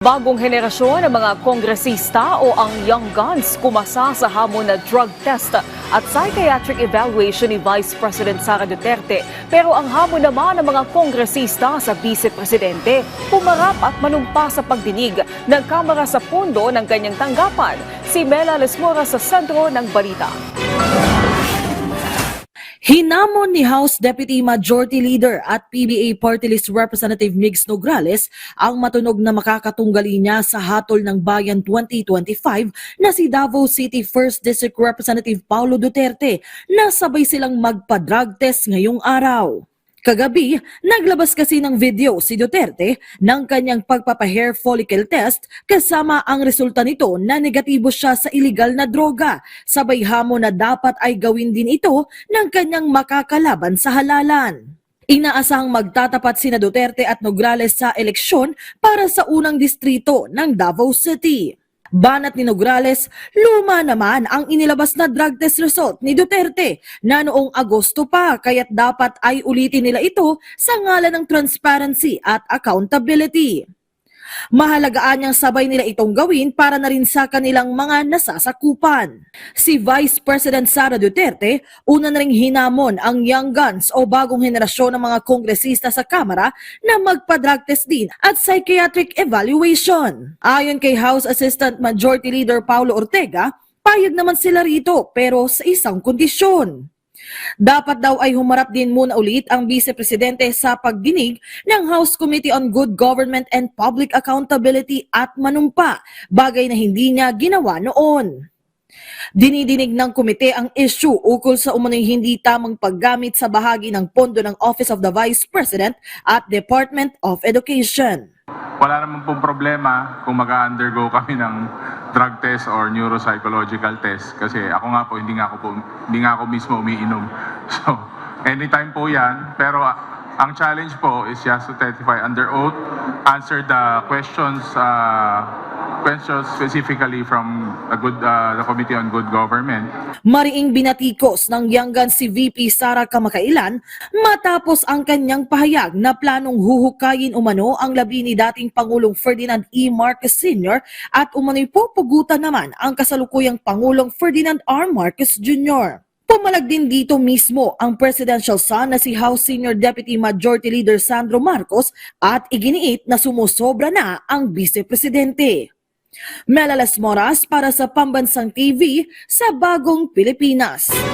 Bagong henerasyon ng mga kongresista o ang Young Guns kumasa sa hamon na drug test at psychiatric evaluation ni Vice President Sara Duterte. Pero ang hamon naman ng mga kongresista sa Vice Presidente, pumarap at manumpa sa pagdinig ng Kamara sa pundo ng kanyang tanggapan. Si Mela Lesmora sa sentro ng balita. Hinamon ni House Deputy Majority Leader at PBA Party List Representative Migs Nograles ang matunog na makakatunggali niya sa hatol ng Bayan 2025 na si Davao City 1st District Representative Paulo Duterte na sabay silang magpa-drug test ngayong araw. Kagabi, naglabas kasi ng video si Duterte ng kanyang pagpapa-hair follicle test kasama ang resulta nito na negatibo siya sa iligal na droga. Sabay hamon na dapat ay gawin din ito ng kanyang makakalaban sa halalan. Inaasahang magtatapat sina Duterte at Nograles sa eleksyon para sa unang distrito ng Davao City. Banat ni Nograles, luma naman ang inilabas na drug test result ni Duterte na noong Agosto pa kaya't dapat ay ulitin nila ito sa ngalan ng transparency at accountability. Mahalagaan niyang sabay nila itong gawin para na rin sa kanilang mga nasasakupan. Si Vice President Sara Duterte, una na ring hinamon ang Young Guns o bagong henerasyon ng mga kongresista sa Kamara na magpa-drug test din at psychiatric evaluation. Ayon kay House Assistant Majority Leader Paulo Ortega, payag naman sila rito pero sa isang kondisyon. Dapat daw ay humarap din muna ulit ang Vice Presidente sa pagdinig ng House Committee on Good Government and Public Accountability at manumpa, bagay na hindi niya ginawa noon. Dinidinig ng komite ang issue ukol sa umano'y hindi tamang paggamit sa bahagi ng pondo ng Office of the Vice President at Department of Education. Wala naman pong problema kung mag-undergo kami ng drug test or neuropsychological test kasi ako nga po hindi nga ako mismo umiinom. So, anytime po 'yan, pero ang challenge po is just to testify under oath, answer the questions specifically from the Committee on Good Government. Mariing binatikos ng Young Guns si VP Sara kamakailan matapos ang kanyang pahayag na planong huhukayin umano ang labi ni dating Pangulong Ferdinand E. Marcos Sr. at umano'y pupugutan naman ang kasalukuyang Pangulong Ferdinand R. Marcos Jr. Pumalag din dito mismo ang presidential son na si House Senior Deputy Majority Leader Sandro Marcos at iginiit na sumusobra na ang Vice Presidente. Mela Lesmora para sa Pambansang TV sa Bagong Pilipinas.